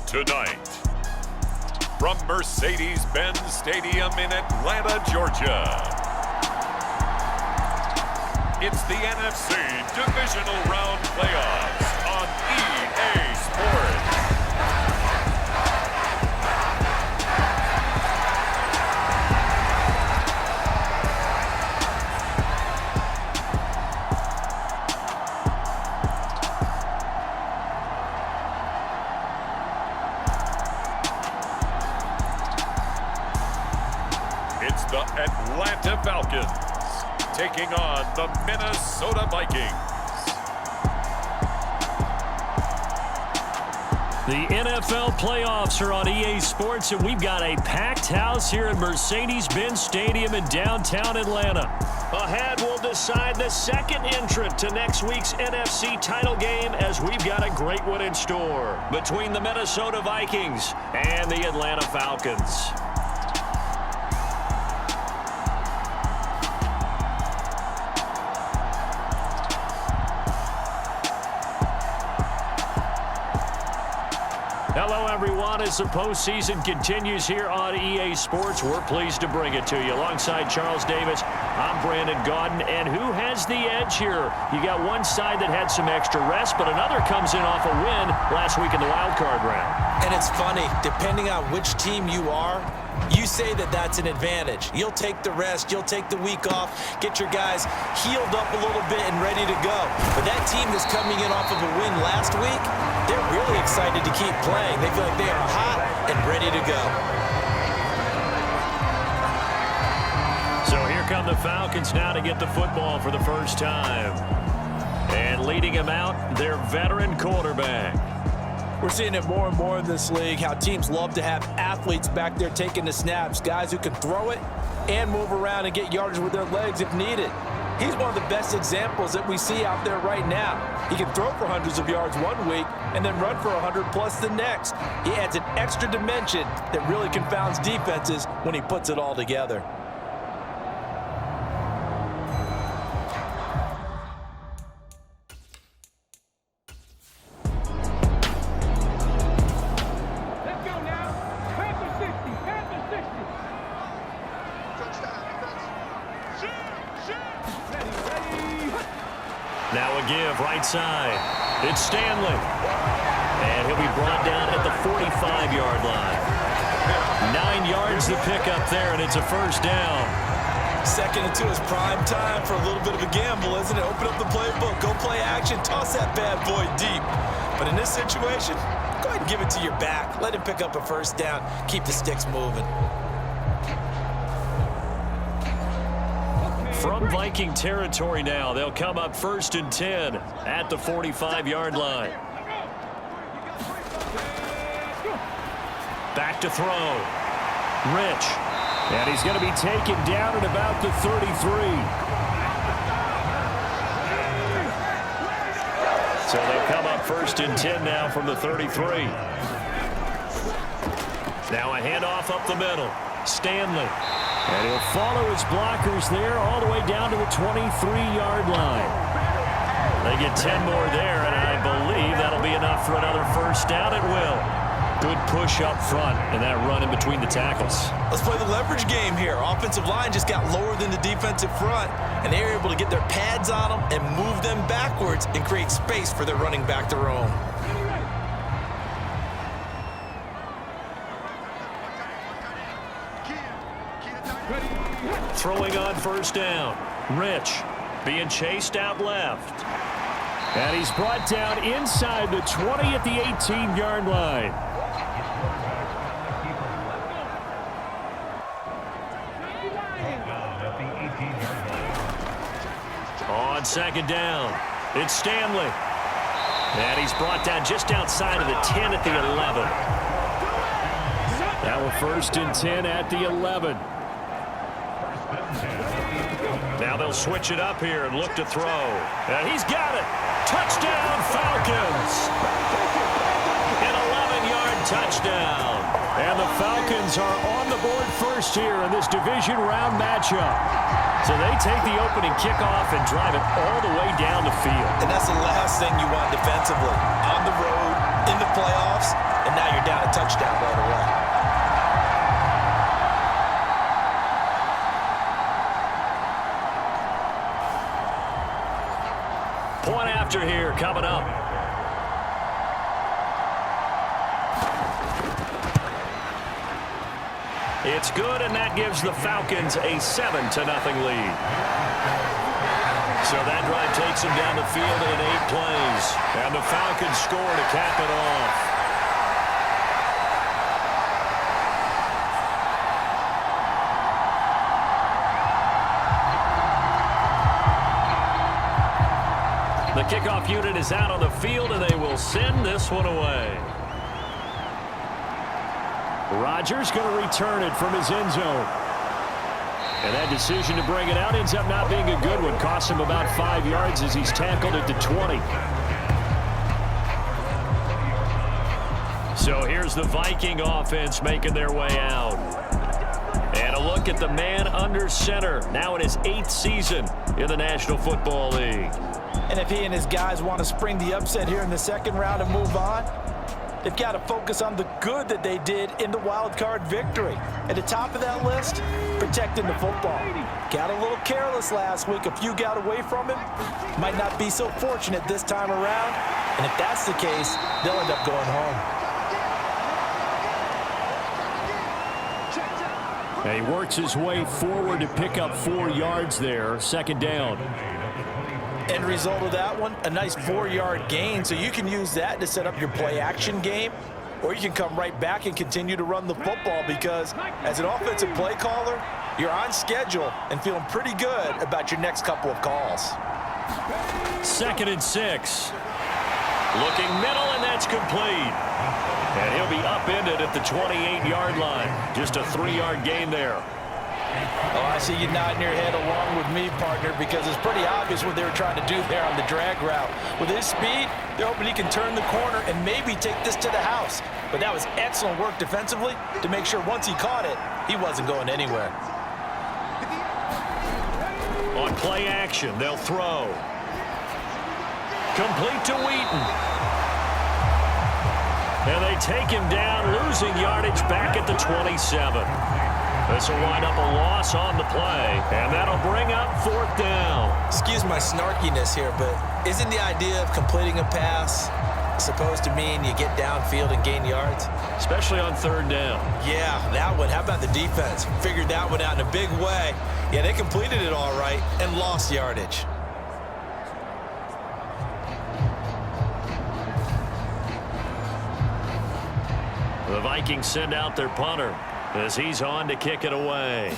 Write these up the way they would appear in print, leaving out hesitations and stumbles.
Tonight, from Mercedes-Benz Stadium in Atlanta, Georgia, it's the NFC Divisional Round Playoffs on EA Sports. It's the Atlanta Falcons taking on the Minnesota Vikings. The NFL playoffs are on EA Sports, and we've got a packed house here at Mercedes-Benz Stadium in downtown Atlanta. Ahead, we'll decide the second entrant to next week's NFC title game, as we've got a great one in store between the Minnesota Vikings and the Atlanta Falcons. Hello, everyone. As the postseason continues here on EA Sports, we're pleased to bring it to you. Alongside Charles Davis, I'm Brandon Gaudin. And who has the edge here? You got one side that had some extra rest, but another comes in off a win last week in the wild card round. And it's funny, depending on which team you are, you say that that's an advantage. You'll take the rest, you'll take the week off, get your guys healed up a little bit and ready to go. But that team that's coming in off of a win last week, they're really excited to keep playing. They feel like they are hot and ready to go. So here come the Falcons now to get the football for the first time. And leading them out, their veteran quarterback. We're seeing it more and more in this league, how teams love to have athletes back there taking the snaps, guys who can throw it and move around and get yardage with their legs if needed. He's one of the best examples that we see out there right now. He can throw for hundreds of yards one week and then run for 100+ the next. He adds an extra dimension that really confounds defenses when he puts it all together. Now a give right side. It's Stanley. And he'll be brought down at the 45-yard line. 9 yards to pick up there, and it's a first down. Second and 2 is prime time for a little bit of a gamble, isn't it? Open up the playbook, go play action, toss that bad boy deep. But in this situation, go ahead and give it to your back. Let him pick up a first down. Keep the sticks moving. From Viking territory now, they'll come up 1st and 10 at the 45-yard line. Back to throw. Rich. And he's going to be taken down at about the 33. So they'll come up 1st and 10 now from the 33. Now a handoff up the middle. Stanley. And he'll follow his blockers there all the way down to the 23-yard line. They get 10 more there, and I believe that'll be enough for another first down. It will. Good push up front and that run in between the tackles. Let's play the leverage game here. Offensive line just got lower than the defensive front, and they were able to get their pads on them and move them backwards and create space for their running back to roam. Throwing on first down. Rich being chased out left. And he's brought down inside the 20 at the 18-yard line. On second down, it's Stanley. And he's brought down just outside of the 10 at the 11. Now a 1st and 10 at the 11. Now they'll switch it up here and look to throw. And he's got it. Touchdown, Falcons. An 11-yard touchdown. And the Falcons are on the board first here in this division round matchup. So they take the opening kickoff and drive it all the way down the field. And that's the last thing you want defensively. On the road, in the playoffs, and now you're down a touchdown right away. Point after here coming up. It's good, and that gives the Falcons a 7-0 lead. So that drive takes them down the field in 8 plays. And the Falcons score to cap it off. The kickoff unit is out on the field, and they will send this one away. Rodgers going to return it from his end zone. And that decision to bring it out ends up not being a good one. Costs him about 5 yards as he's tackled at the 20. So here's the Viking offense making their way out. And a look at the man under center. Now in his 8th season in the National Football League. And if he and his guys want to spring the upset here in the second round and move on, they've got to focus on the good that they did in the wild card victory. At the top of that list, protecting the football. Got a little careless last week. A few got away from him. Might not be so fortunate this time around. And if that's the case, they'll end up going home. And he works his way forward to pick up 4 yards there. Second down. End result of that one, a nice 4-yard gain. So you can use that to set up your play-action game, or you can come right back and continue to run the football because as an offensive play caller, you're on schedule and feeling pretty good about your next couple of calls. 2nd and 6. Looking middle, and that's complete. And he'll be upended at the 28-yard line. Just a 3-yard gain there. Oh, I see you nodding your head along with me, partner, because it's pretty obvious what they were trying to do there on the drag route. With his speed, they're hoping he can turn the corner and maybe take this to the house. But that was excellent work defensively to make sure once he caught it, he wasn't going anywhere. On play action, they'll throw. Complete to Wheaton. And they take him down, losing yardage back at the 27. This will wind up a loss on the play, and that'll bring up 4th down. Excuse my snarkiness here, but isn't the idea of completing a pass supposed to mean you get downfield and gain yards? Especially on 3rd down. Yeah, that one. How about the defense? Figured that one out in a big way. Yeah, they completed it all right and lost yardage. The Vikings send out their punter as he's on to kick it away.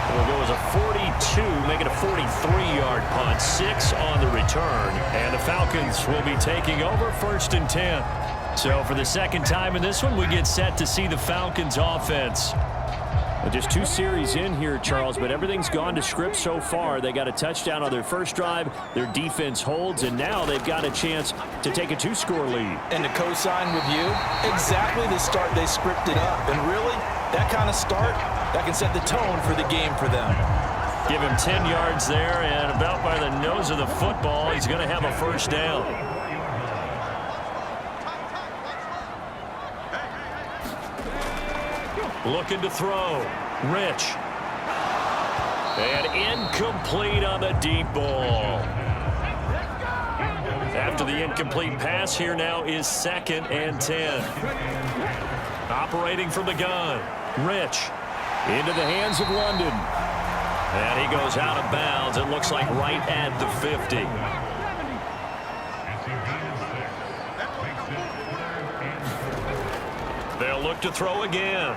It'll go as a 42, make it a 43-yard punt, 6 on the return, and the Falcons will be taking over 1st and 10. So for the second time in this one, we get set to see the Falcons offense. Just 2 series in here, Charles, but everything's gone to script so far. They got a touchdown on their first drive. Their defense holds, and now they've got a chance to take a 2-score lead. And to co-sign with you, exactly the start they scripted up. And really, that kind of start, that can set the tone for the game for them. Give him 10 yards there, and about by the nose of the football, he's going to have a 1st down. Looking to throw. Rich. And incomplete on the deep ball. After the incomplete pass, here now is 2nd and 10. Operating from the gun. Rich. Into the hands of London. And he goes out of bounds. It looks like right at the 50. They'll look to throw again.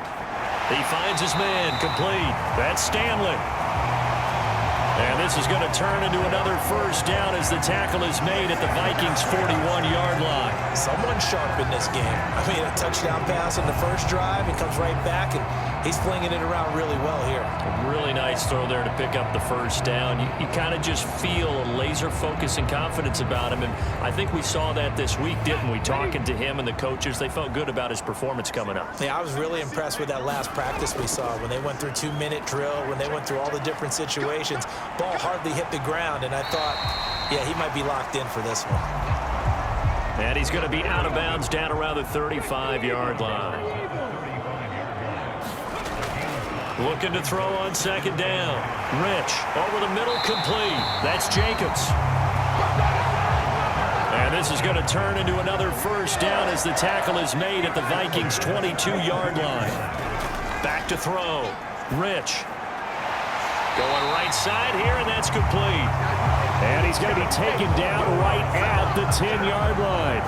He finds his man, complete. That's Stanley. And this is going to turn into another 1st down as the tackle is made at the Vikings' 41-yard line. Someone sharp in this game. I mean, a touchdown pass on the first drive. It comes right back, and He's flinging it around really well here. A really nice throw there to pick up the first down. You kind of just feel a laser focus and confidence about him, and I think we saw that this week, didn't we? Talking to him and the coaches, they felt good about his performance coming up. Yeah, I was really impressed with that last practice we saw when they went through 2-minute drill, when they went through all the different situations. Ball hardly hit the ground, and I thought, yeah, he might be locked in for this one. And he's going to be out of bounds down around the 35-yard line. Looking to throw on second down. Rich over the middle, complete. That's Jacobs. And this is going to turn into another first down as the tackle is made at the Vikings' 22-yard line. Back to throw. Rich. Going right side here, and that's complete. And he's going to be taken down right at the 10-yard line.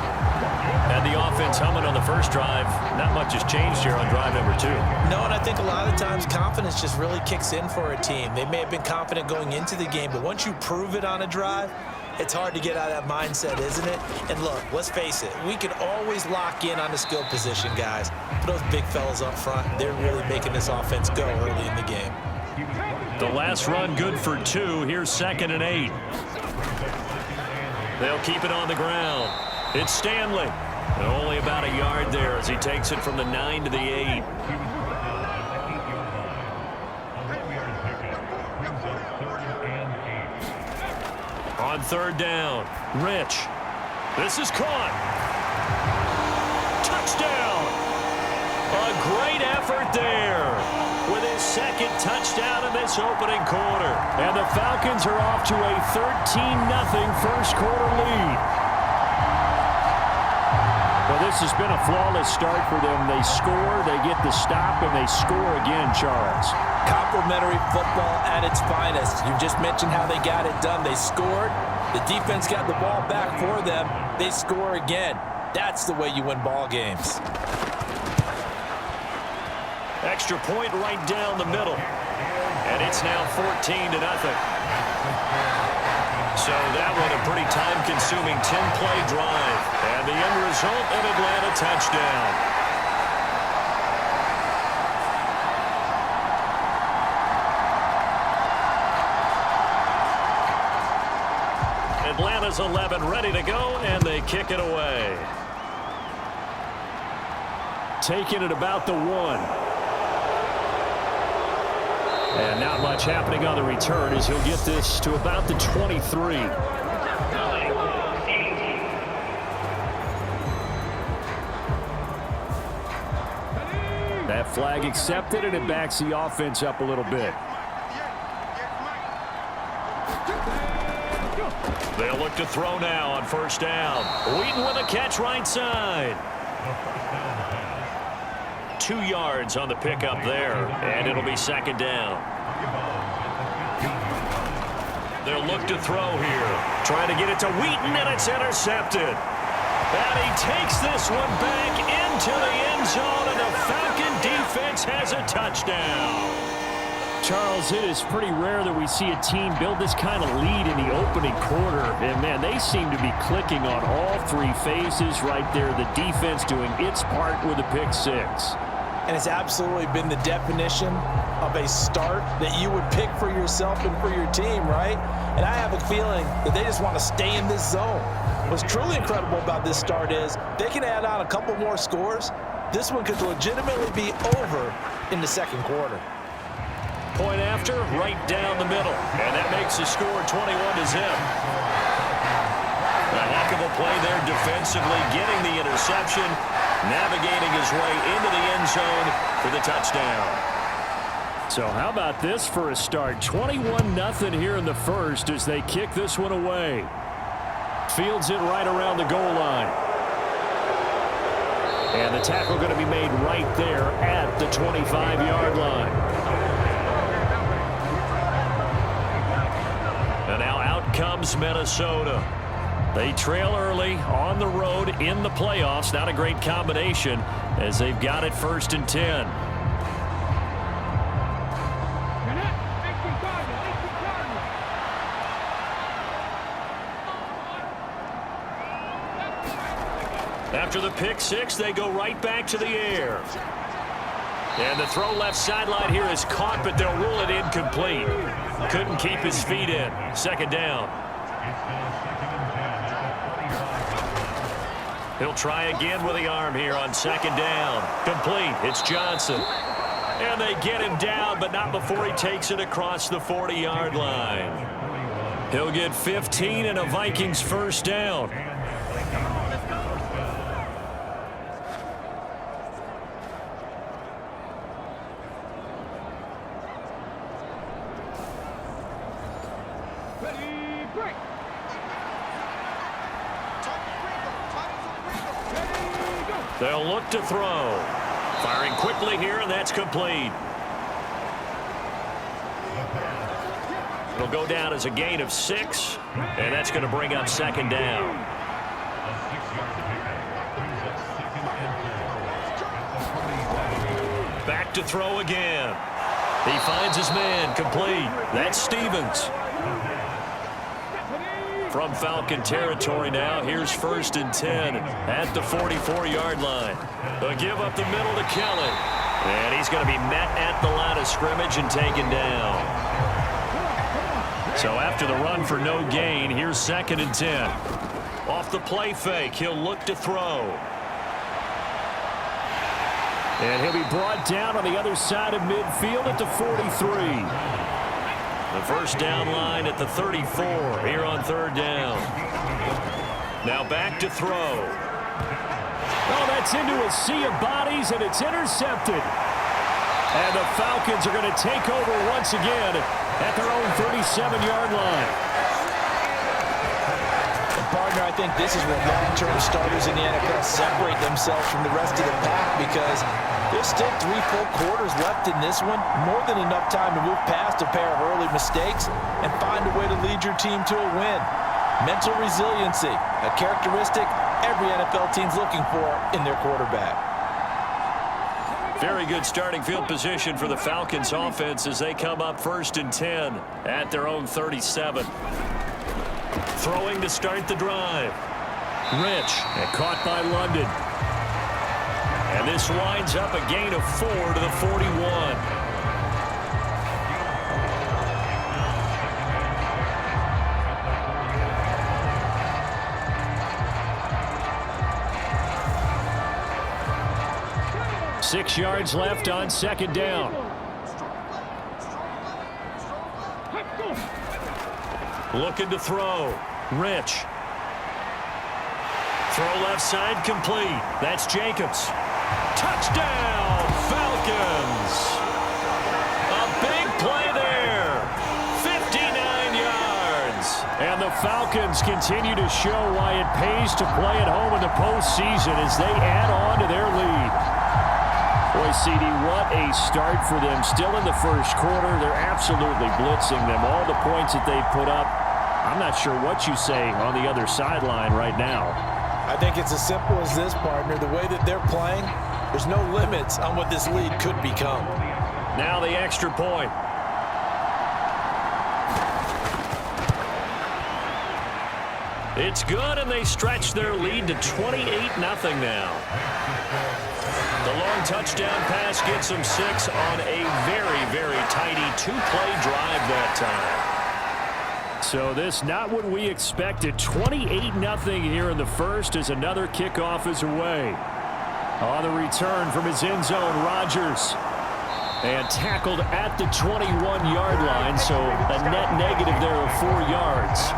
And the offense humming on the first drive. Not much has changed here on drive number 2. No, and I think a lot of times confidence just really kicks in for a team. They may have been confident going into the game, but once you prove it on a drive, it's hard to get out of that mindset, isn't it? And look, let's face it, we can always lock in on the skill position, guys. But those big fellas up front, they're really making this offense go early in the game. The last run good for 2. Here's 2nd and 8. They'll keep it on the ground. It's Stanley. And only about a yard there as he takes it from the 9 to the 8. On third down, Rich. This is caught. Touchdown. A great effort there with his second touchdown in this opening quarter. And the Falcons are off to a 13-0 first quarter lead. Well, this has been a flawless start for them. They score, they get the stop, and they score again, Charles. Complimentary football at its finest. You just mentioned how they got it done. They scored. The defense got the ball back for them. They score again. That's the way you win ball games. Extra point right down the middle. And it's now 14-0. So that one a pretty time-consuming 10-play drive. And the end result, an Atlanta touchdown. Atlanta's 11 ready to go, and they kick it away. Taking it about the 1. And not much happening on the return as he'll get this to about the 23. That flag accepted, and it backs the offense up a little bit. They'll look to throw now on first down. Wheaton with a catch right side. 2 yards on the pickup there, and it'll be second down. They'll look to throw here. Trying to get it to Wheaton, and it's intercepted. And he takes this one back into the end zone, and the Falcon defense has a touchdown. Charles, it is pretty rare that we see a team build this kind of lead in the opening quarter. And, man, they seem to be clicking on all 3 phases right there. The defense doing its part with a pick 6. And it's absolutely been the definition of a start that you would pick for yourself and for your team, right? And I have a feeling that they just want to stay in this zone. What's truly incredible about this start is they can add on a couple more scores. This one could legitimately be over in the second quarter. Point after, right down the middle. And that makes the score 21-0. A heck of a play there defensively, getting the interception, navigating his way into the end zone for the touchdown. So how about this for a start? 21-0 here in the first as they kick this one away. Fields it right around the goal line. And the tackle going to be made right there at the 25-yard line. And now out comes Minnesota. They trail early on the road in the playoffs. Not a great combination as they've got it 1st and 10. After the pick 6, they go right back to the air. And the throw left sideline here is caught, but they'll rule it incomplete. Couldn't keep his feet in. Second down. He'll try again with the arm here on second down. Complete. It's Johnson. And they get him down, but not before he takes it across the 40-yard line. He'll get 15 and a Vikings first down. They'll look to throw. Firing quickly here, and that's complete. It'll go down as a gain of 6, and that's going to bring up second down. Back to throw again. He finds his man, complete. That's Stevens. From Falcon territory now, here's 1st and 10 at the 44-yard line. They'll give up the middle to Kelly. And he's going to be met at the line of scrimmage and taken down. So after the run for no gain, here's 2nd and 10. Off the play fake, he'll look to throw. And he'll be brought down on the other side of midfield at the 43. The first down line at the 34 here on 3rd down. Now back to throw. Oh, that's into a sea of bodies, and it's intercepted. And the Falcons are going to take over once again at their own 37-yard line. And partner, I think this is where long-term starters in the NFL separate themselves from the rest of the pack, because there's still 3 full quarters left in this one. More than enough time to move past a pair of early mistakes and find a way to lead your team to a win. Mental resiliency, a characteristic every NFL team's looking for in their quarterback. Very good starting field position for the Falcons offense as they come up 1st and 10 at their own 37. Throwing to start the drive. Rich, and caught by London. And this winds up a gain of 4 to the 41. Six yards left on second down. Looking to throw. Rich. Throw left side complete. That's Jacobs. Touchdown, Falcons. A big play there. 59 yards. And the Falcons continue to show why it pays to play at home in the postseason as they add on to their lead. Boy, CD, what a start for them. Still in the first quarter, they're absolutely blitzing them. All the points that they've put up, I'm not sure what you say on the other sideline right now. I think it's as simple as this, partner. The way that they're playing, there's no limits on what this lead could become. Now the extra point. It's good, and they stretch their lead to 28-0 now. The long touchdown pass gets them 6 on a very, very tidy 2-play drive that time. So this not what we expected. 28-0 here in the first as another kickoff is away. On the return from his end zone, Rodgers. And tackled at the 21-yard line, so a net negative there of 4 yards.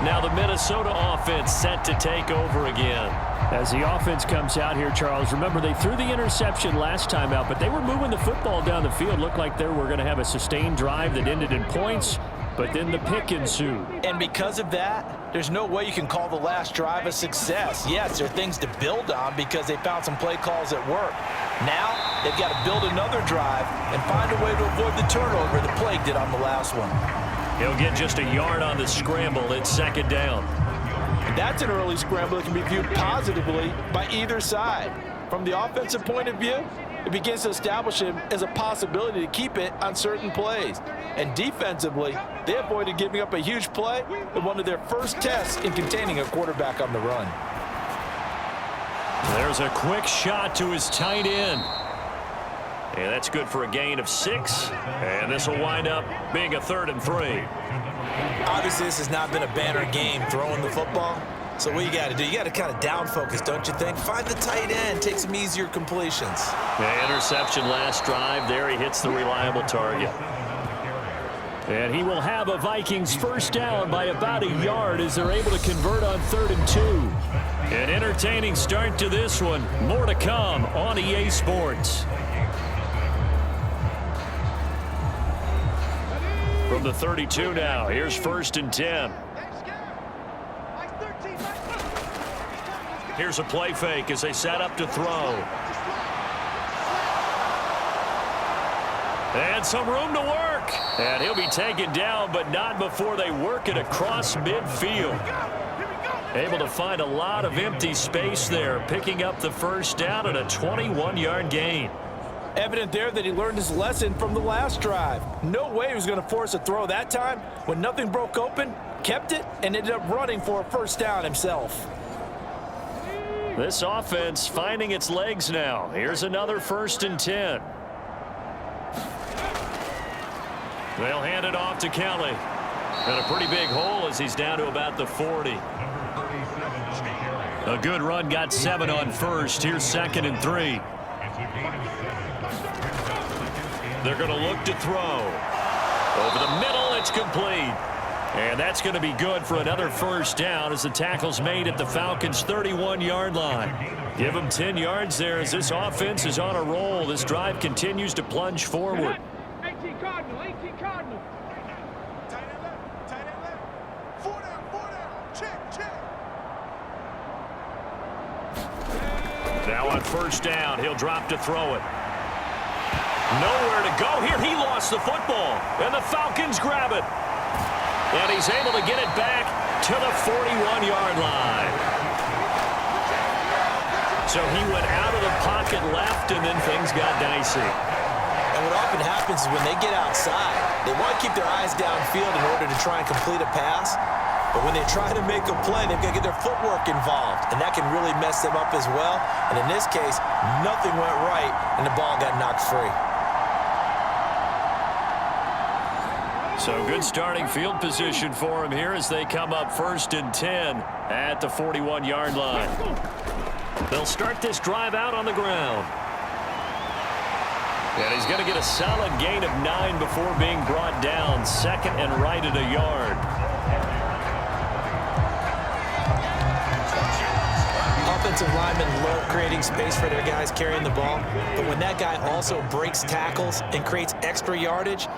Now the Minnesota offense set to take over again. As the offense comes out here, Charles, remember they threw the interception last time out, but they were moving the football down the field. Looked like they were going to have a sustained drive that ended in points, but then the pick ensued. And because of that, there's no way you can call the last drive a success. Yes, there are things to build on because they found some play calls that work. Now, they've got to build another drive and find a way to avoid the turnover the plague did on the last one. He'll get just a yard on the scramble. It's second down. That's an early scramble that can be viewed positively by either side. From the offensive point of view, it begins to establish him as a possibility to keep it on certain plays. And defensively, they avoided giving up a huge play in one of their first tests in containing a quarterback on the run. There's a quick shot to his tight end. And that's good for a gain of 6. And this will wind up being a 3rd and 3. Obviously, this has not been a banner game throwing the football. So what you got to do, you got to kind of down focus, don't you think? Find the tight end, take some easier completions. The interception last drive. There he hits the reliable target. And he will have a Vikings first down by about a yard as they're able to convert on 3rd and 2. An entertaining start to this one. More to come on EA Sports. From the 32 now, here's 1st and 10. Here's a play fake as they set up to throw. And some room to work. And he'll be taken down, but not before they work it across midfield. Able to find a lot of empty space there, picking up the first down and a 21-yard gain. Evident there that he learned his lesson from the last drive. No way he was going to force a throw that time. When nothing broke open, kept it, and ended up running for a first down himself. This offense finding its legs now. Here's another 1st and 10. They'll hand it off to Kelly. And a pretty big hole as he's down to about the 40. A good run, got 7 on 1st. Here's 2nd and 3. They're going to look to throw. Over the middle, it's complete. And that's going to be good for another first down as the tackle's made at the Falcons' 31-yard line. Give them 10 yards there as this offense is on a roll. This drive continues to plunge forward. 18 Cardinal, 18 Cardinal. Tight end left. 4 down. Check. Now on first down, he'll drop to throw it. Nowhere to go here. He lost the football, and the Falcons grab it. And he's able to get it back to the 41-yard line. So he went out of the pocket left, and then things got dicey. And what often happens is when they get outside, they want to keep their eyes downfield in order to try and complete a pass. But when they try to make a play, they've got to get their footwork involved, and that can really mess them up as well. And in this case, nothing went right, and the ball got knocked free. So good starting field position for him here as they come up 1st and 10 at the 41-yard line. They'll start this drive out on the ground. And he's going to get a solid gain of 9 before being brought down. 2nd and right at a yard. Offensive linemen love creating space for their guys carrying the ball. But when that guy also breaks tackles and creates extra yardage,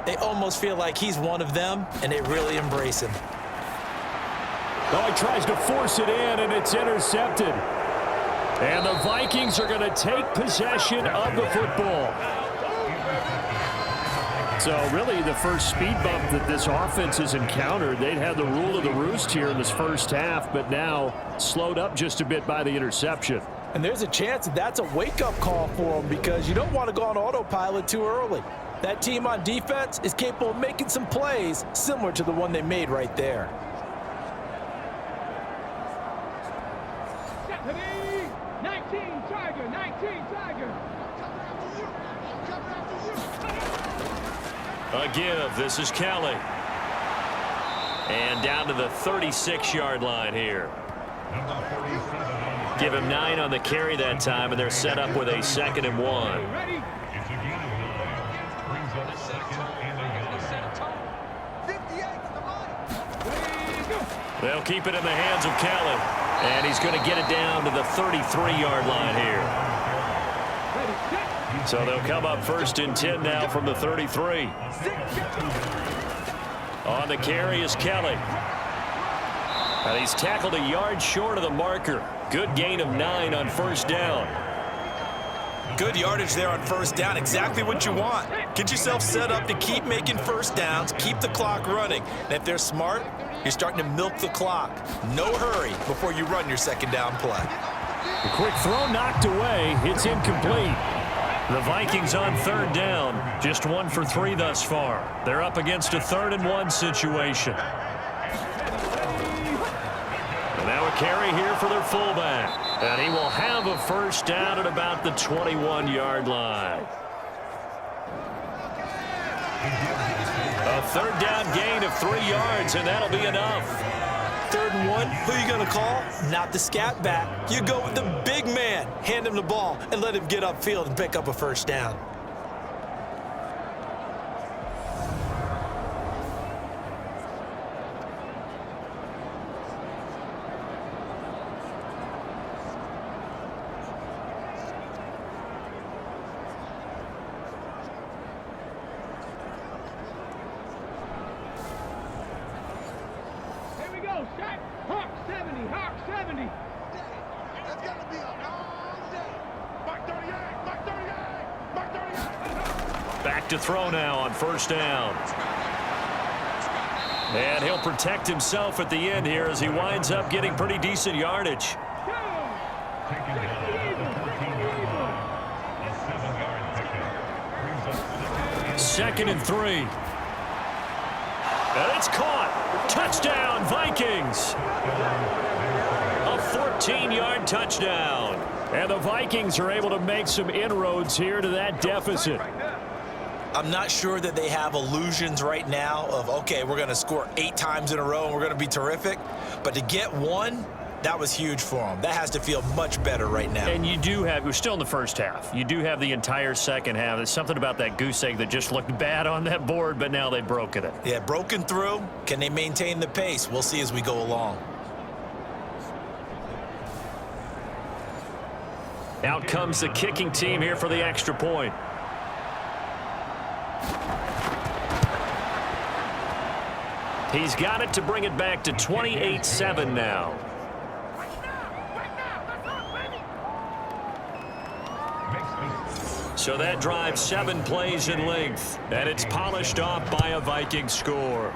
they almost feel like he's one of them, and they really embrace him. Oh, he tries to force it in, and it's intercepted. And the Vikings are going to take possession of the football. So really the first speed bump that this offense has encountered, they'd had the rule of the roost here in this first half, but now slowed up just a bit by the interception. And there's a chance that that's a wake-up call for them because you don't want to go on autopilot too early. That team on defense is capable of making some plays similar to the one they made right there. Stephanie, 19 Tiger. A give. This is Kelly. And down to the 36-yard line here. Give him 9 on the carry that time, and they're set up with a 2nd and 1. They'll keep it in the hands of Kelly. And he's going to get it down to the 33-yard line here. So they'll come up 1st and 10 now from the 33. On the carry is Kelly. And he's tackled a yard short of the marker. Good gain of 9 on first down. Good yardage there on first down. Exactly what you want. Get yourself set up to keep making first downs, keep the clock running. And if they're smart, you're starting to milk the clock. No hurry before you run your second down play. A quick throw knocked away. It's incomplete. The Vikings on 3rd down. Just 1 for 3 thus far. They're up against a 3rd and 1 situation. And now a carry here for their fullback. And he will have a first down at about the 21-yard line. A third down gain of 3 yards, and that'll be enough. 3rd and 1, who are you going to call? Not the scat back. You go with the big man. Hand him the ball and let him get upfield and pick up a first down. Hawk 70, Hawk 70. That's got to be a long day. Mark 38, Mark 38, Mark 38. Back to throw now on first down. And he'll protect himself at the end here as he winds up getting pretty decent yardage. Second and 3. And it's caught. Touchdown, Vikings. A 14-yard touchdown. And the Vikings are able to make some inroads here to that deficit. I'm not sure that they have illusions right now of, okay, we're going to score 8 times in a row and we're going to be terrific. But to get one, that was huge for them. That has to feel much better right now. And you do have, we're still in the first half. You do have the entire second half. There's something about that goose egg that just looked bad on that board, but now they've broken it. Yeah, broken through. Can they maintain the pace? We'll see as we go along. Out comes the kicking team here for the extra point. He's got it to bring it back to 28-7 now. So that drives 7 plays in length, and it's polished off by a Viking score.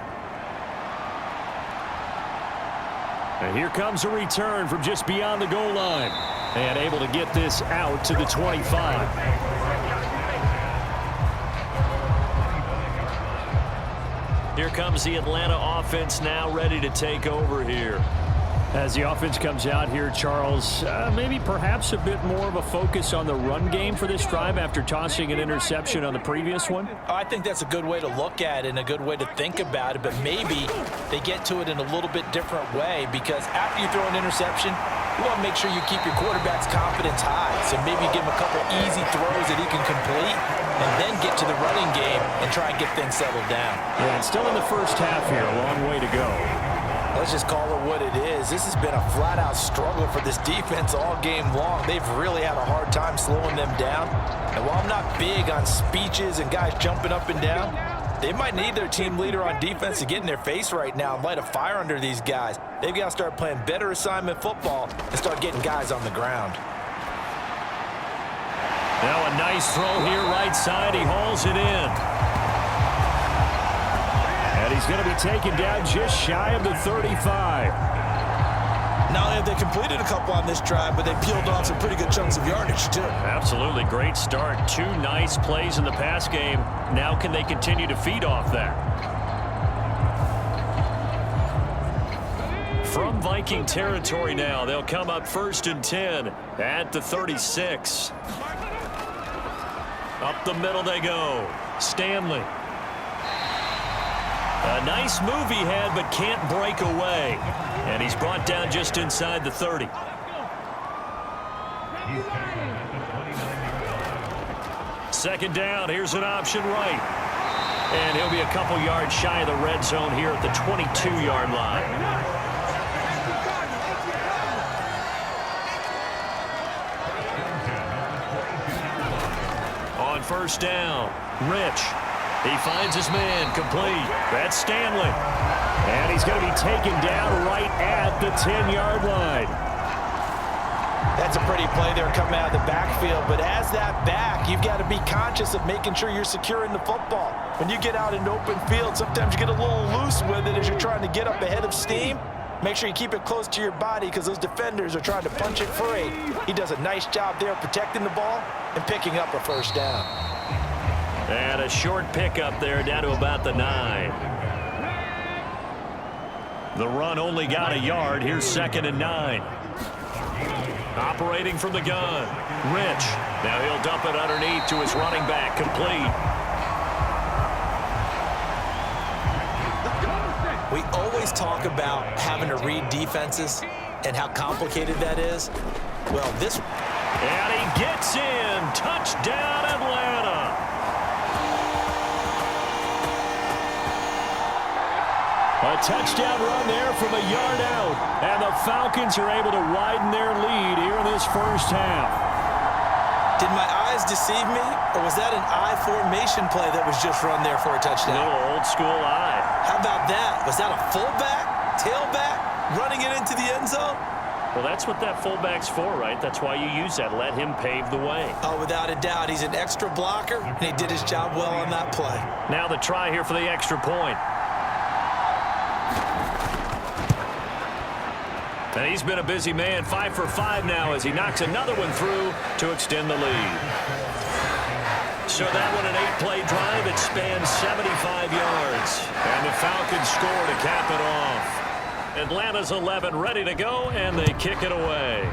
And here comes a return from just beyond the goal line, and able to get this out to the 25. Here comes the Atlanta offense now ready to take over here. As the offense comes out here, Charles, maybe perhaps a bit more of a focus on the run game for this drive after tossing an interception on the previous one? I think that's a good way to look at it and a good way to think about it, but maybe they get to it in a little bit different way, because after you throw an interception, you want to make sure you keep your quarterback's confidence high. So maybe you give him a couple easy throws that he can complete and then get to the running game and try and get things settled down. Yeah, it's still in the first half here. A long way to go. Let's just call it what it is. This has been a flat-out struggle for this defense all game long. They've really had a hard time slowing them down. And while I'm not big on speeches and guys jumping up and down, they might need their team leader on defense to get in their face right now and light a fire under these guys. They've got to start playing better assignment football and start getting guys on the ground. Now a nice throw here right side. He hauls it in. And he's going to be taken down just shy of the 35. Not only have they completed a couple on this drive, but they peeled off some pretty good chunks of yardage, too. Absolutely. Great start. 2 nice plays in the pass game. Now can they continue to feed off that? From Viking territory now, they'll come up 1st and 10 at the 36. Up the middle they go. Stanley. A nice move he had, but can't break away. And he's brought down just inside the 30. Second down. Here's an option right. And he'll be a couple yards shy of the red zone here at the 22-yard line. On first down, Rich. He finds his man, complete. That's Stanley. And he's going to be taken down right at the 10-yard line. That's a pretty play there coming out of the backfield. But as that back, you've got to be conscious of making sure you're securing the football. When you get out in open field, sometimes you get a little loose with it as you're trying to get up ahead of steam. Make sure you keep it close to your body because those defenders are trying to punch it free. He does a nice job there protecting the ball and picking up a first down. And a short pickup there down to about the 9. The run only got a yard. Here's 2nd and 9. Operating from the gun. Rich. Now he'll dump it underneath to his running back. Complete. We always talk about having to read defenses and how complicated that is. Well, this... And he gets in. Touchdown, Atlanta. A touchdown run there from a yard out. And the Falcons are able to widen their lead here in this first half. Did my eyes deceive me, or was that an I formation play that was just run there for a touchdown? A little old school eye. How about that? Was that a fullback, tailback, running it into the end zone? Well, that's what that fullback's for, right? That's why you use that. Let him pave the way. Oh, without a doubt. He's an extra blocker, and he did his job well on that play. Now the try here for the extra point. And he's been a busy man, 5 for 5 now as he knocks another one through to extend the lead. So that one an 8-play drive. It spans 75 yards. And the Falcons score to cap it off. Atlanta's 11 ready to go, and they kick it away.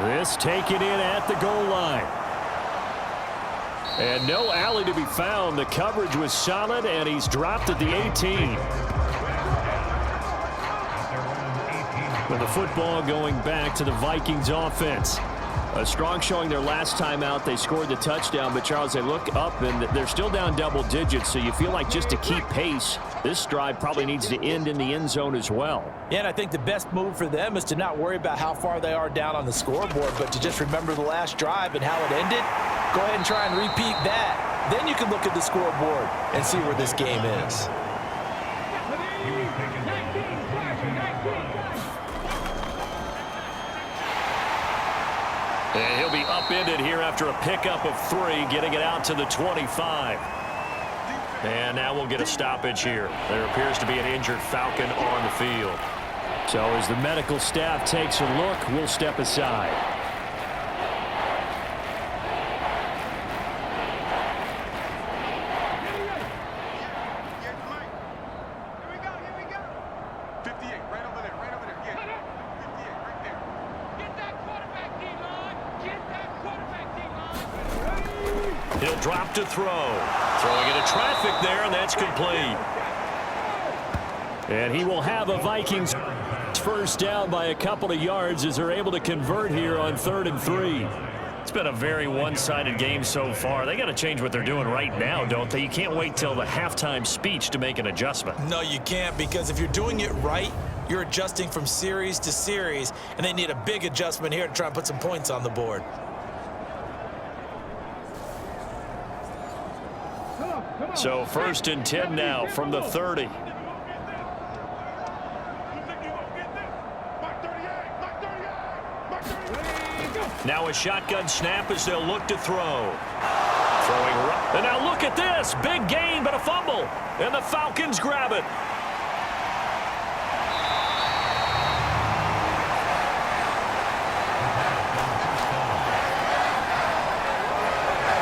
This taken in at the goal line. And no alley to be found. The coverage was solid, and he's dropped at the 18. With the football going back to the Vikings offense. A strong showing their last time out. They scored the touchdown, but Charles, they look up and they're still down double digits, so you feel like just to keep pace, this drive probably needs to end in the end zone as well. Yeah, and I think the best move for them is to not worry about how far they are down on the scoreboard, but to just remember the last drive and how it ended. Go ahead and try and repeat that. Then you can look at the scoreboard and see where this game is. And he'll be upended here after a pickup of 3, getting it out to the 25. And now we'll get a stoppage here. There appears to be an injured Falcon on the field. So as the medical staff takes a look, we'll step aside. He'll drop to throw. Throwing into traffic there, and that's complete. And he will have a Vikings first down by a couple of yards as they're able to convert here on 3rd and 3. It's been a very one-sided game so far. They got to change what they're doing right now, don't they? You can't wait till the halftime speech to make an adjustment. No, you can't, because if you're doing it right, you're adjusting from series to series, and they need a big adjustment here to try and put some points on the board. So 1st and 10 now from the 30. Now a shotgun snap as they'll look to throw. Throwing right. And now look at this. Big gain, but a fumble. And the Falcons grab it.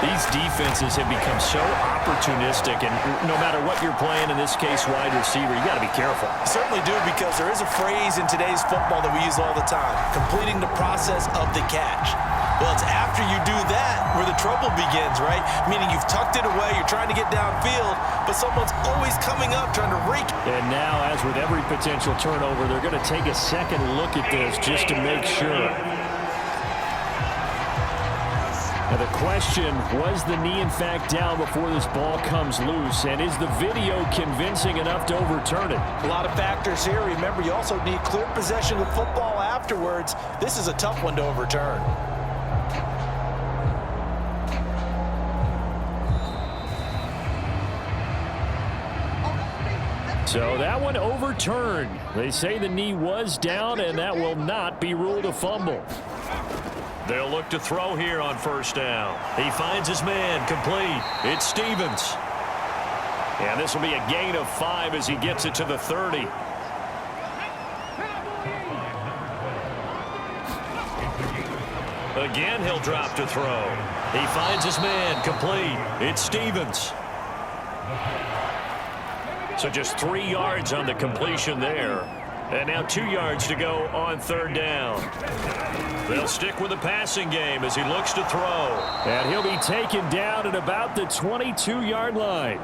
These defenses have become so opportunistic, and no matter what you're playing, in this case wide receiver, you got to be careful. Certainly do, because there is a phrase in today's football that we use all the time: completing the process of the catch. Well, it's after you do that where the trouble begins, right? Meaning you've tucked it away, you're trying to get downfield, but someone's always coming up trying to rake. And now, as with every potential turnover, they're going to take a second look at this just to make sure. Now the question, was the knee in fact down before this ball comes loose? And is the video convincing enough to overturn it? A lot of factors here. Remember, you also need clear possession of football afterwards. This is a tough one to overturn. So that one overturned. They say the knee was down, and that will not be ruled a fumble. They'll look to throw here on 1st down. He finds his man, complete. It's Stevens. And this will be a gain of 5 as he gets it to the 30. Again, he'll drop to throw. He finds his man, complete. It's Stevens. So just 3 yards on the completion there. And now 2 yards to go on third down. They'll stick with the passing game as he looks to throw. And he'll be taken down at about the 22-yard line.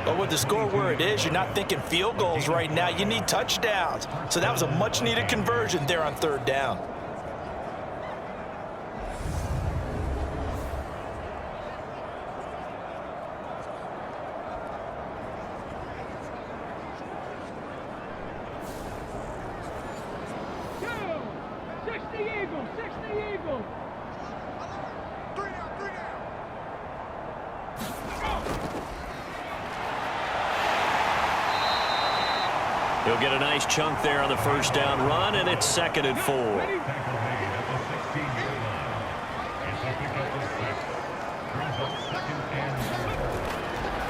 But with the score where it is, you're not thinking field goals right now. You need touchdowns. So that was a much-needed conversion there on third down. He'll get a nice chunk there on the first down run, and it's 2nd and 4.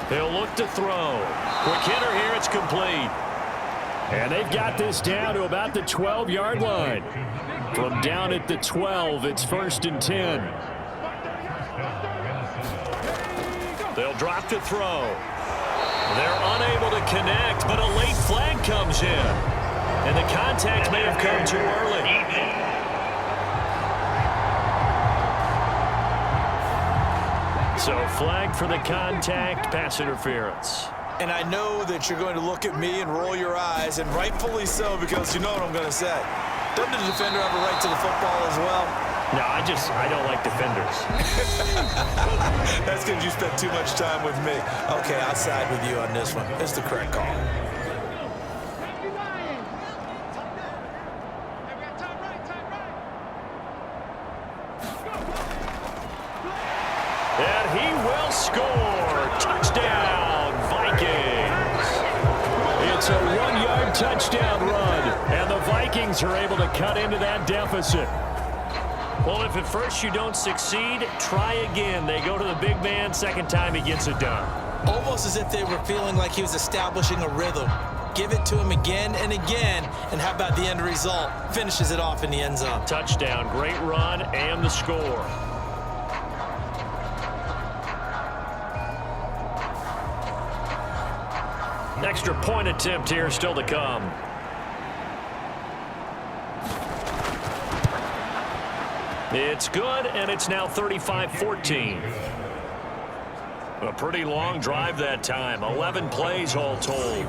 He'll look to throw. Quick hitter here, it's complete. And they've got this down to about the 12-yard line. From down at the 12, it's 1st and 10. They'll drop to throw. They're unable to connect, but a late flag comes in. And the contact may have come too early. So flag for the contact, pass interference. And I know that you're going to look at me and roll your eyes, and rightfully so, because you know what I'm going to say. Doesn't the defender have a right to the football as well? No, I don't like defenders. That's because you spent too much time with me. Okay, I'll side with you on this one. It's the correct call. And he will score. Touchdown, Vikings. It's a 1-yard touchdown run, and the Vikings are able to cut into that deficit. Well, if at first you don't succeed, try again. They go to the big man. Second time he gets it done. Almost as if they were feeling like he was establishing a rhythm. Give it to him again and again, and how about the end result? Finishes it off in the end zone. Touchdown, great run, and the score. Extra point attempt here still to come. It's good, and it's now 35-14. A pretty long drive that time, 11 plays all told.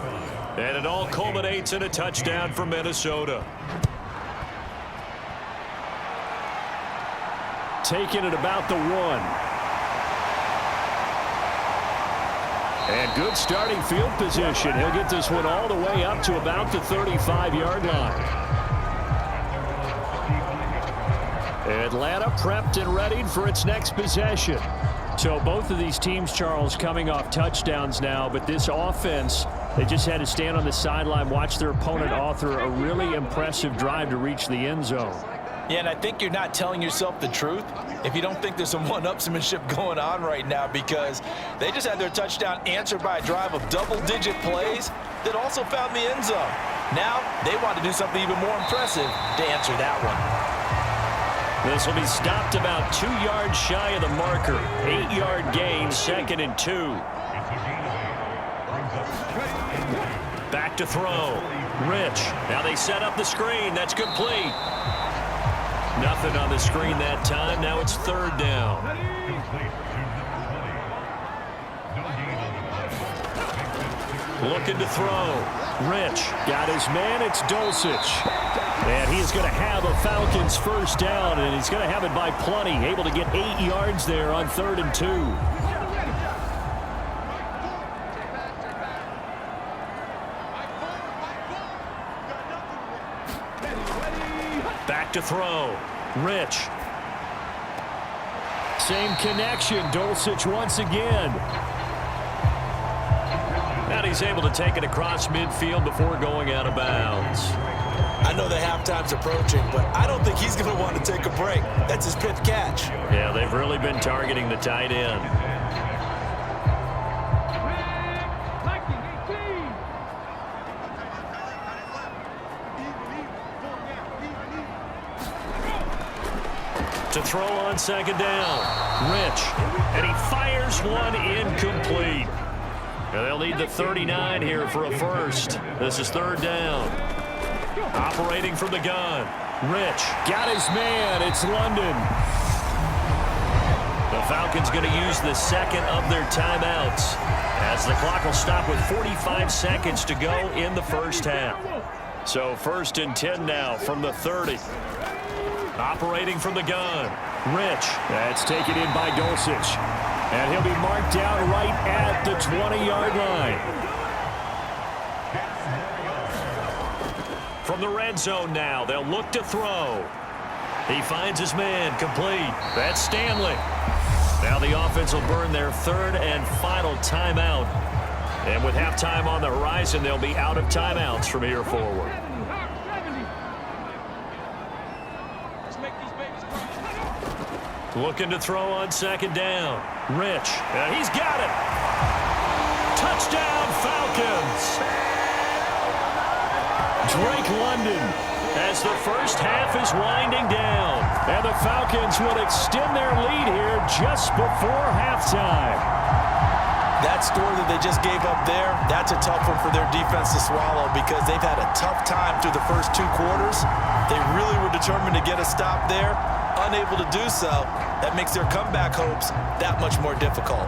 And it all culminates in a touchdown for Minnesota. Taking it about the 1. And good starting field position. He'll get this one all the way up to about the 35-yard line. Atlanta prepped and readied for its next possession. So both of these teams, Charles, coming off touchdowns now, but this offense, they just had to stand on the sideline, watch their opponent author a really impressive drive to reach the end zone. Yeah, and I think you're not telling yourself the truth if you don't think there's some one-upsmanship going on right now, because they just had their touchdown answered by a drive of double-digit plays that also found the end zone. Now they want to do something even more impressive to answer that one. This will be stopped about 2 yards shy of the marker. 8-yard gain, 2nd and 2. Back to throw. Rich. Now they set up the screen. That's complete. Nothing on the screen that time. Now it's 3rd down. Looking to throw. Rich. Got his man. It's Dulcich. And he's going to have a Falcons first down, and he's going to have it by plenty. Able to get 8 yards there on 3rd and 2. Back to throw. Rich. Same connection. Dulcich once again. And he's able to take it across midfield before going out of bounds. I know the halftime's approaching, but I don't think he's going to want to take a break. That's his 5th catch. Yeah, they've really been targeting the tight end. To To throw on second down. Rich. And he fires one incomplete. And they'll need the 39 here for a first. This is third down. Operating from the gun. Rich. Got his man. It's London. The Falcons going to use the second of their timeouts, as the clock will stop with 45 seconds to go in the first half. So first and 10 now from the 30. Operating from the gun. Rich. That's taken in by Dulcich. And he'll be marked down right at the 20-yard line. From the red zone now, they'll look to throw. He finds his man, complete. That's Stanley. Now the offense will burn their third and final timeout. And with halftime on the horizon, they'll be out of timeouts from here forward. Looking to throw on second down. Rich. And he's got it. Touchdown, Falcons. Drake London, as the first half is winding down. And the Falcons will extend their lead here just before halftime. That score that they just gave up there, that's a tough one for their defense to swallow, because they've had a tough time through the first two quarters. They really were determined to get a stop there. Unable to do so, that makes their comeback hopes that much more difficult.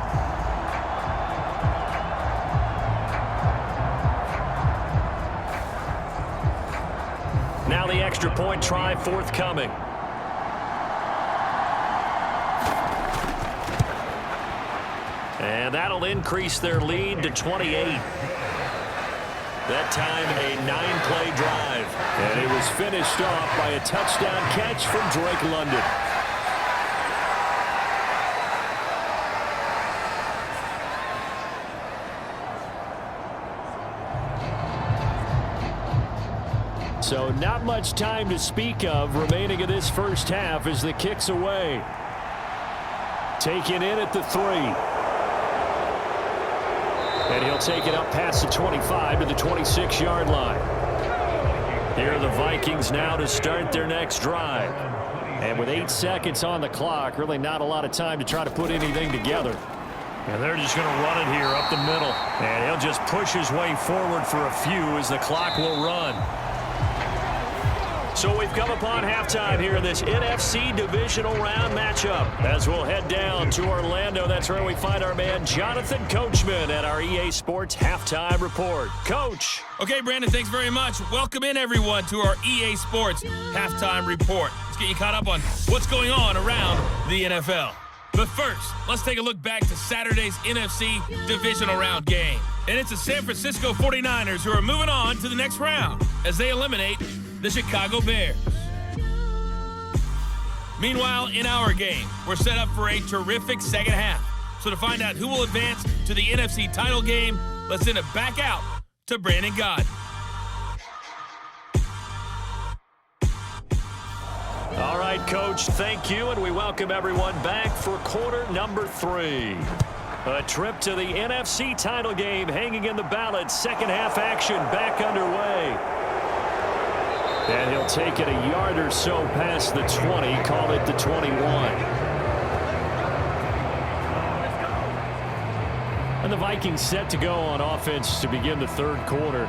Now the extra point try forthcoming. And that'll increase their lead to 28. That time a 9-play drive. And it was finished off by a touchdown catch from Drake London. So not much time to speak of remaining in this first half as the kick's away. Taken in at the 3. And he'll take it up past the 25 to the 26-yard line. Here are the Vikings now to start their next drive. And with 8 seconds on the clock, really not a lot of time to try to put anything together. And they're just going to run it here up the middle. And he'll just push his way forward for a few as the clock will run. So we've come upon halftime here in this NFC Divisional Round matchup. As we'll head down to Orlando, that's where we find our man Jonathan Coachman at our EA Sports Halftime Report. Coach. Okay, Brandon, thanks very much. Welcome in, everyone, to our EA Sports Halftime Report. Let's get you caught up on what's going on around the NFL. But first, let's take a look back to Saturday's NFC Divisional Round game. And it's the San Francisco 49ers who are moving on to the next round as they eliminate the Chicago Bears. Meanwhile, in our game, we're set up for a terrific second half. So to find out who will advance to the NFC title game, let's send it back out to Brandon God. All right, Coach, thank you, and we welcome everyone back for quarter number 3. A trip to the NFC title game hanging in the balance. Second half action back underway. And he'll take it a yard or so past the 20, call it the 21. And the Vikings set to go on offense to begin the third quarter.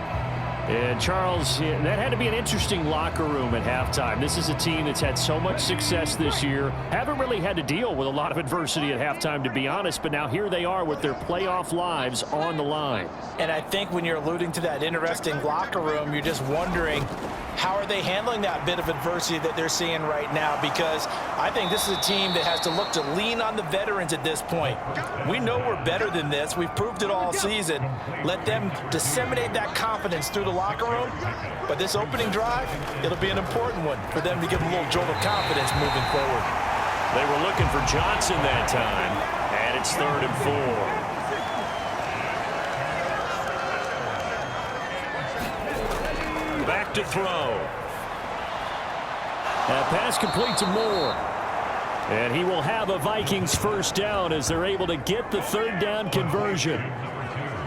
And Charles, that had to be an interesting locker room at halftime. This is a team that's had so much success this year. Haven't really had to deal with a lot of adversity at halftime, to be honest. But now here they are with their playoff lives on the line. And I think when you're alluding to that interesting locker room, you're just wondering, how are they handling that bit of adversity that they're seeing right now? Because I think this is a team that has to look to lean on the veterans at this point. We know we're better than this. We've proved it all season. Let them disseminate that confidence through the locker room. But this opening drive, it'll be an important one for them to give them a little jolt of confidence moving forward. They were looking for Johnson that time, and it's 3rd and 4. Back to throw. That pass complete to Moore. And he will have a Vikings first down as they're able to get the 3rd down conversion.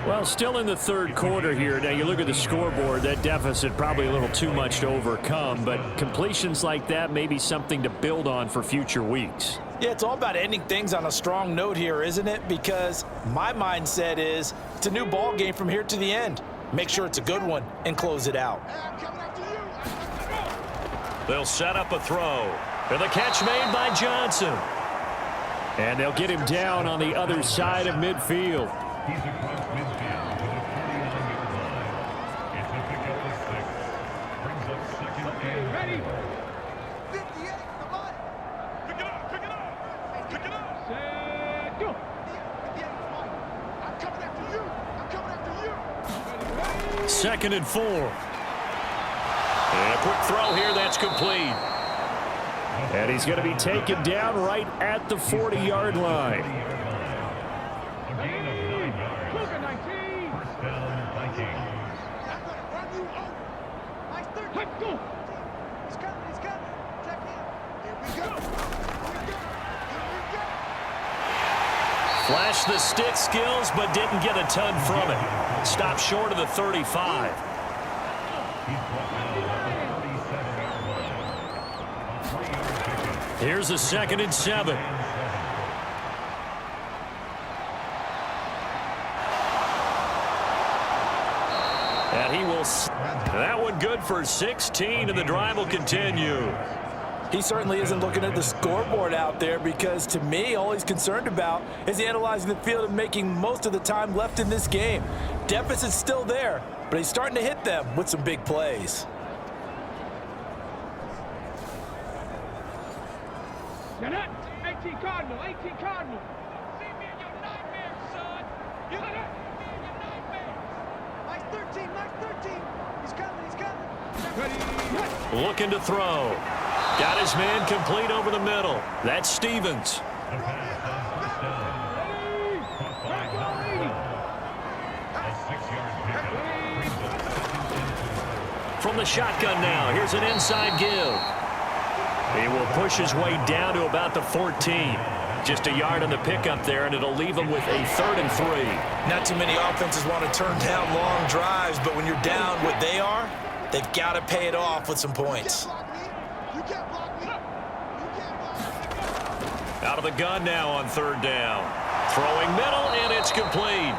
Well, still in the third quarter here. Now, you look at the scoreboard, that deficit probably a little too much to overcome, but completions like that may be something to build on for future weeks. Yeah, it's all about ending things on a strong note here, isn't it? Because my mindset is it's a new ball game from here to the end. Make sure it's a good one and close it out. They'll set up a throw. And the catch made by Johnson. And they'll get him down on the other side of midfield. He's across midfield to the 40-yard line. It's a pickup of 6. Brings up second and ready. 58, come on. Pick it up, pick it up. Pick it up. Set, go. 58, come on. I'm coming after you. I'm coming after you. 2nd and 4. And a quick throw here, that's complete. And he's going to be taken down right at the 40-yard line. A gain of 9 yards. Look at 19. First down, Vikings. I'm going to run you over. Nice 30. Let's go. He's coming, he's coming. Check in. Here we go. Here we go. Here we go. Flashed the stick skills, but didn't get a ton from it. Stopped short of the 35. He's brought down at the 37-yard line. A 3-yard pickup. Here's a 2nd and 7. And he will. That one good for 16, and the drive will continue. He certainly isn't looking at the scoreboard out there because, to me, all he's concerned about is analyzing the field and making most of the time left in this game. Deficit's still there, but he's starting to hit them with some big plays. Get it. 18 Cardinal, 18 Cardinal. See me in your nightmares, son. You got it. See me in your nightmares. Nice 13, nice 13. He's coming, he's coming. Ready. Looking to throw. Got his man complete over the middle. That's Stevens. The pass on first down. Caught by number 12. A 6-yard pickup. Brings up second and 2. From the shotgun now, here's an inside give. He will push his way down to about the 14. Just a yard on the pickup there, and it'll leave him with a 3rd and 3. Not too many offenses want to turn down long drives, but when you're down what they are, they've got to pay it off with some points. You can't block me. You can't block me. Out of the gun now on 3rd down. Throwing middle, and it's complete.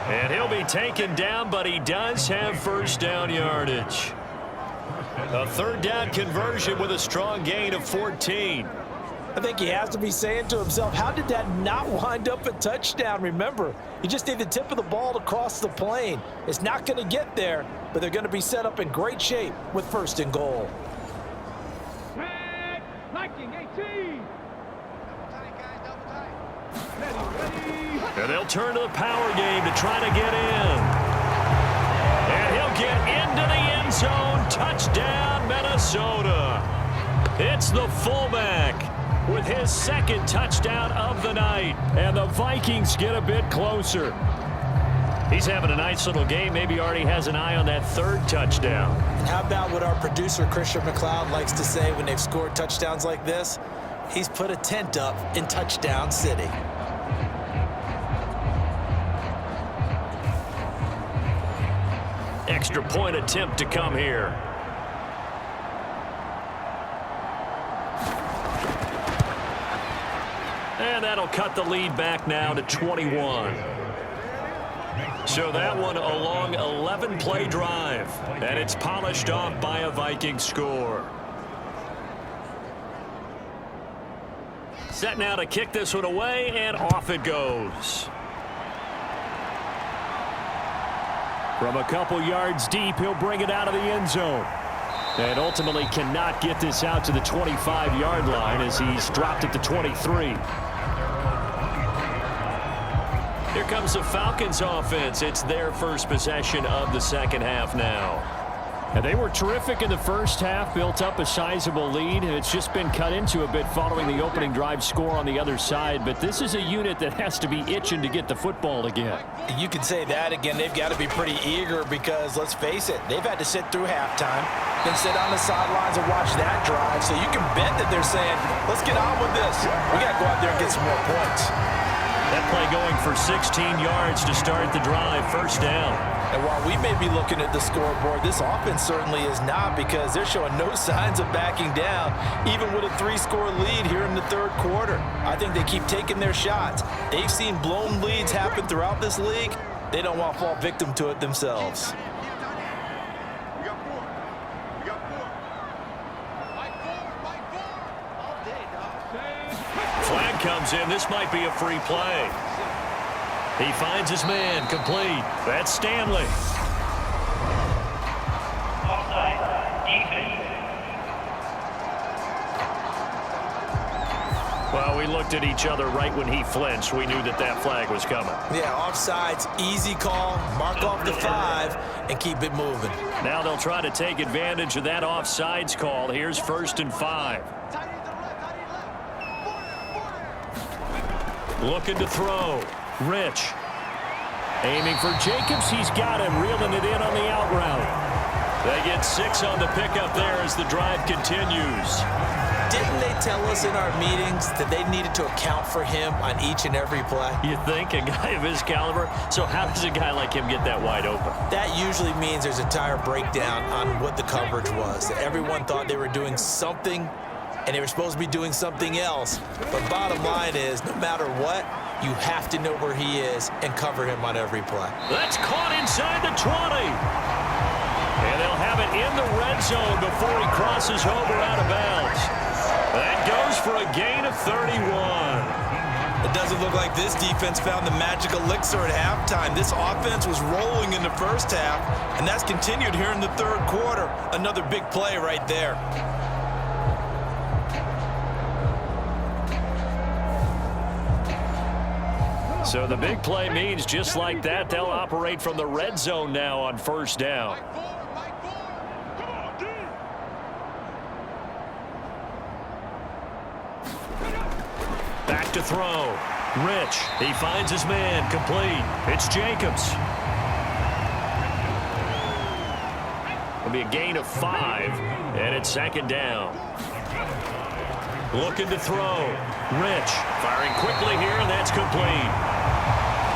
And he'll be taken down, but he does have first down yardage. A 3rd down conversion with a strong gain of 14. I think he has to be saying to himself, how did that not wind up a touchdown? Remember, you just need the tip of the ball to cross the plane. It's not going to get there, but they're going to be set up in great shape with 1st and goal. Red. Viking, 18. Double tight, guys, double tight. Ready. And they'll turn to the power game to try to get in. And he'll get into the end zone. Touchdown, Minnesota. It's the fullback with his 2nd touchdown of the night. And the Vikings get a bit closer. He's having a nice little game. Maybe already has an eye on that 3rd touchdown. And how about what our producer, Christian McLeod, likes to say when they've scored touchdowns like this? He's put a tent up in Touchdown City. Extra point attempt to come here. And that'll cut the lead back now to 21. So that one a long 11-play drive. And it's polished off by a Viking score. Set now to kick this one away, and off it goes. From a couple yards deep, he'll bring it out of the end zone. And ultimately cannot get this out to the 25-yard line as he's dropped at the 23. Here comes the Falcons offense. It's their first possession of the 2nd half now. And they were terrific in the first half, built up a sizable lead, and it's just been cut into a bit following the opening drive score on the other side. But this is a unit that has to be itching to get the football again. You can say that again. They've got to be pretty eager because, let's face it, they've had to sit through halftime, then sit on the sidelines and watch that drive. So you can bet that they're saying, let's get on with this. We got to go out there and get some more points. That play going for 16 yards to start the drive. First down. And while we may be looking at the scoreboard, this offense certainly is not, because they're showing no signs of backing down, even with a 3-score lead here in the third quarter. I think they keep taking their shots. They've seen blown leads happen throughout this league. They don't want to fall victim to it themselves. Flag comes in. This might be a free play. He finds his man, complete. That's Stanley. Well, we looked at each other right when he flinched. We knew that that flag was coming. Yeah, offsides, easy call, mark off the 5, and keep it moving. Now they'll try to take advantage of that offsides call. Here's 1st and 5. Looking to throw. Rich. Aiming for Jacobs. He's got him, reeling it in on the out route. They get 6 on the pickup there as the drive continues. Didn't they tell us in our meetings that they needed to account for him on each and every play? You think? A guy of his caliber? So how does a guy like him get that wide open? That usually means there's a tire breakdown on what the coverage was. Everyone thought they were doing something, and they were supposed to be doing something else. But bottom line is, no matter what, you have to know where he is and cover him on every play. That's caught inside the 20. And they'll have it in the red zone before he crosses over out of bounds. That goes for a gain of 31. It doesn't look like this defense found the magic elixir at halftime. This offense was rolling in the first half, and that's continued here in the third quarter. Another big play right there. So the big play means just like that, they'll operate from the red zone now on 1st down. Back to throw. Rich. He finds his man. Complete. It's Jacobs. It'll be a gain of 5, and it's 2nd down. Looking to throw. Rich. Firing quickly here, and that's complete.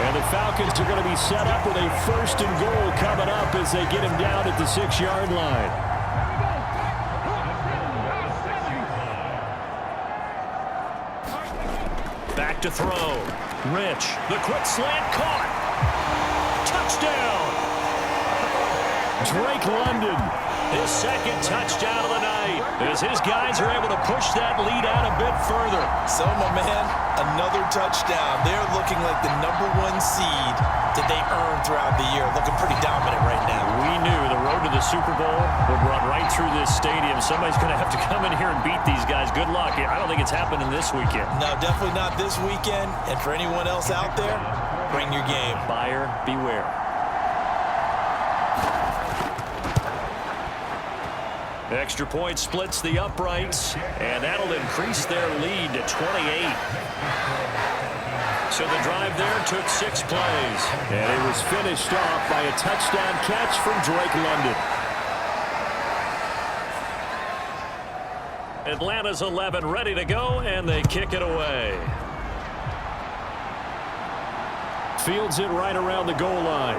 And the Falcons are going to be set up with a 1st and goal coming up as they get him down at the 6-yard line. Back to throw. Rich. The quick slant caught. Touchdown. Drake London. His 2nd touchdown of the night as his guys are able to push that lead out a bit further. So, my man, another touchdown. They're looking like the #1 seed that they earned throughout the year. Looking pretty dominant right now. We knew the road to the Super Bowl would run right through this stadium. Somebody's going to have to come in here and beat these guys. Good luck. I don't think it's happening this weekend. No, definitely not this weekend. And for anyone else out there, bring your game. Buyer beware. Extra point splits the uprights, and that'll increase their lead to 28. So the drive there took 6 plays, and it was finished off by a touchdown catch from Drake London. Atlanta's 11 ready to go, and they kick it away. Fields it right around the goal line.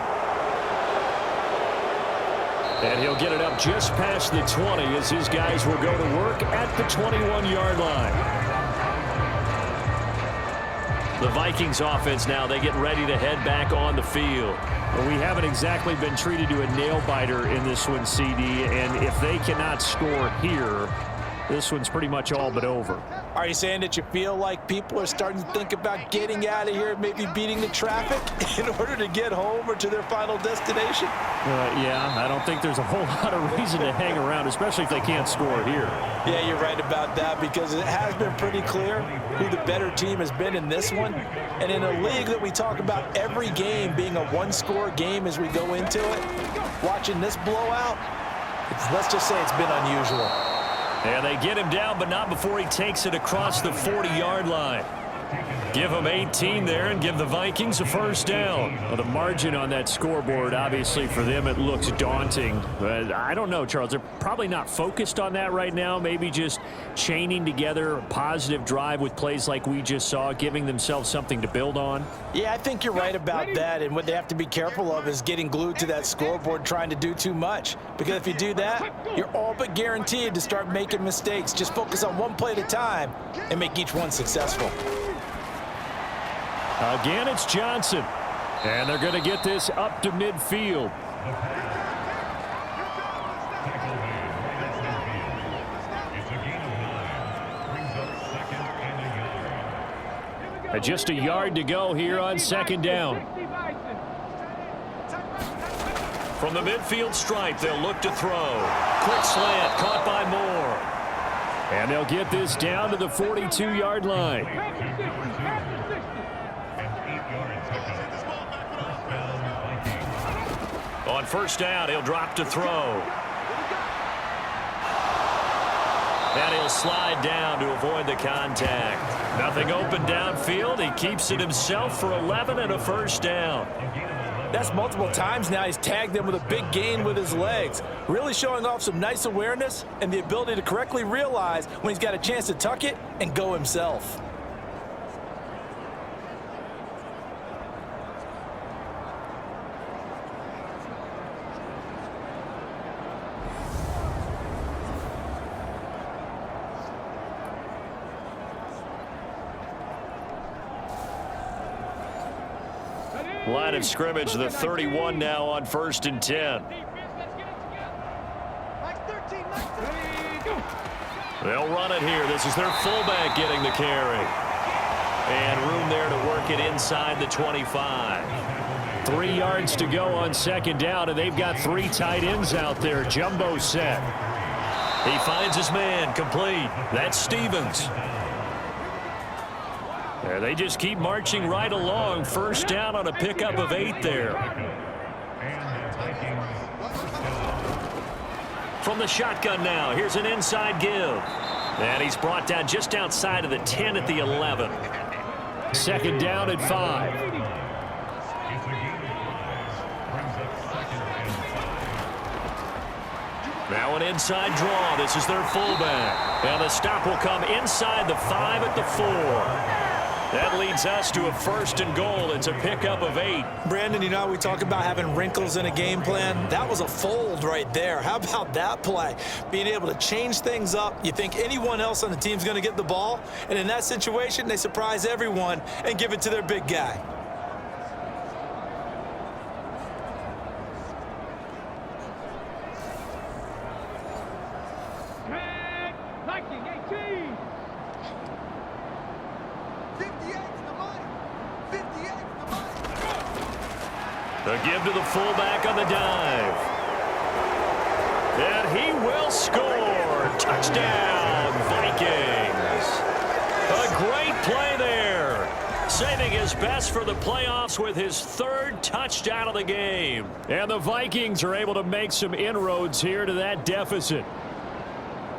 And he'll get it up just past the 20 as his guys will go to work at the 21-yard line. The Vikings offense now, they get ready to head back on the field. Well, we haven't exactly been treated to a nail-biter in this one, CD, and if they cannot score here, this one's pretty much all but over. Are you saying that you feel like people are starting to think about getting out of here, maybe beating the traffic in order to get home or to their final destination? Yeah, I don't think there's a whole lot of reason to hang around, especially if they can't score here. Yeah, you're right about that, because it has been pretty clear who the better team has been in this one. And in a league that we talk about every game being a one-score game as we go into it, watching this blowout, let's just say it's been unusual. And they get him down, but not before he takes it across the 40-yard line. Give them 18 there and give the Vikings a first down. Well, the margin on that scoreboard, obviously, for them, it looks daunting. But I don't know, Charles. They're probably not focused on that right now. Maybe just chaining together a positive drive with plays like we just saw, giving themselves something to build on. Yeah, I think you're right about that. And what they have to be careful of is getting glued to that scoreboard trying to do too much. Because if you do that, you're all but guaranteed to start making mistakes. Just focus on one play at a time and make each one successful. Again, it's Johnson. And they're going to get this up to midfield. Just a yard to go here on second down. From the midfield stripe, they'll look to throw. Quick slant, caught by Moore. And they'll get this down to the 42-yard line. On first down, he'll drop to throw. And he'll slide down to avoid the contact. Nothing open downfield. He keeps it himself for 11 and a first down. That's multiple times now he's tagged them with a big gain with his legs. Really showing off some nice awareness and the ability to correctly realize when he's got a chance to tuck it and go himself. Line of scrimmage, the 31 now on first and 10. They'll run it here. This is their fullback getting the carry. And room there to work it inside the 25. 3 yards to go on second down, and they've got 3 tight ends out there. Jumbo set. He finds his man, complete. That's Stevens. They just keep marching right along. First down on a pickup of 8 there. From the shotgun now, here's an inside give. And he's brought down just outside of the 10 at the 11. Second down at 5. Now an inside draw. This is their fullback. And the stop will come inside the 5 at the 4. That leads us to a first and goal. It's a pickup of 8. Brandon, you know, we talk about having wrinkles in a game plan. That was a fold right there. How about that play? Being able to change things up. You think anyone else on the team's going to get the ball, and in that situation, they surprise everyone and give it to their big guy. The give to the fullback on the dive. And he will score. Touchdown, Vikings. A great play there. Saving his best for the playoffs with his 3rd touchdown of the game. And the Vikings are able to make some inroads here to that deficit.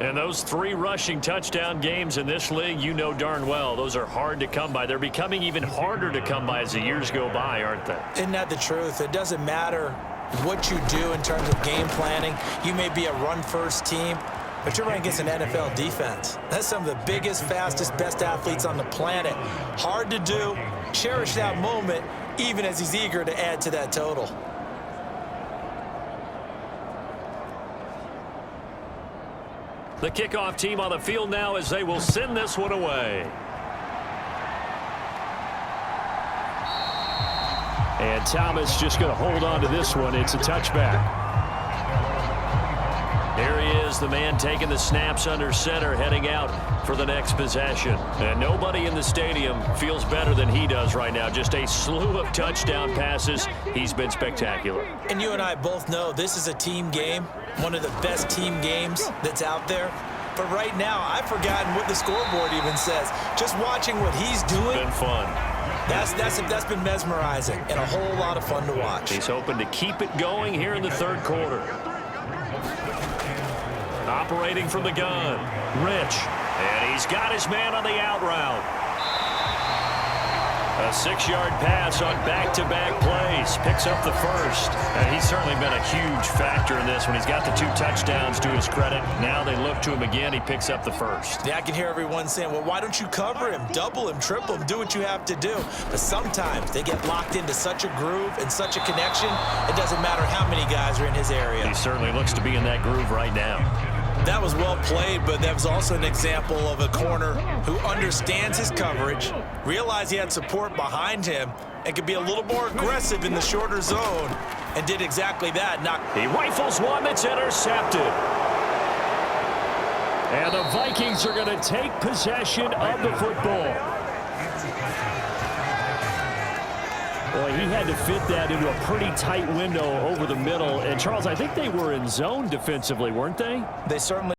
And those 3 rushing touchdown games in this league, you know darn well, those are hard to come by. They're becoming even harder to come by as the years go by, aren't they? Isn't that the truth? It doesn't matter what you do in terms of game planning. You may be a run-first team, but you're running against an NFL defense. That's some of the biggest, fastest, best athletes on the planet. Hard to do. Cherish that moment, even as he's eager to add to that total. The kickoff team on the field now as they will send this one away. And Thomas just going to hold on to this one. It's a touchback. Here he is, the man taking the snaps under center, heading out for the next possession. And nobody in the stadium feels better than he does right now. Just a slew of touchdown passes. He's been spectacular. And you and I both know this is a team game, one of the best team games that's out there. But right now, I've forgotten what the scoreboard even says. Just watching what he's doing. It's been fun. That's been mesmerizing and a whole lot of fun to watch. He's hoping to keep it going here in the 3rd quarter. Operating from the gun, Rich. And he's got his man on the out route. A 6-yard pass on back-to-back plays. Picks up the first. And he's certainly been a huge factor in this when he's got the 2 touchdowns to his credit. Now they look to him again. He picks up the first. Yeah, I can hear everyone saying, well, why don't you cover him, double him, triple him, do what you have to do. But sometimes they get locked into such a groove and such a connection, it doesn't matter how many guys are in his area. He certainly looks to be in that groove right now. That was well played, but that was also an example of a corner who understands his coverage, realized he had support behind him, and could be a little more aggressive in the shorter zone, and did exactly that. He rifles one that's intercepted. And the Vikings are going to take possession of the football. Boy, he had to fit that into a pretty tight window over the middle. And, Charles, I think they were in zone defensively, weren't they? They certainly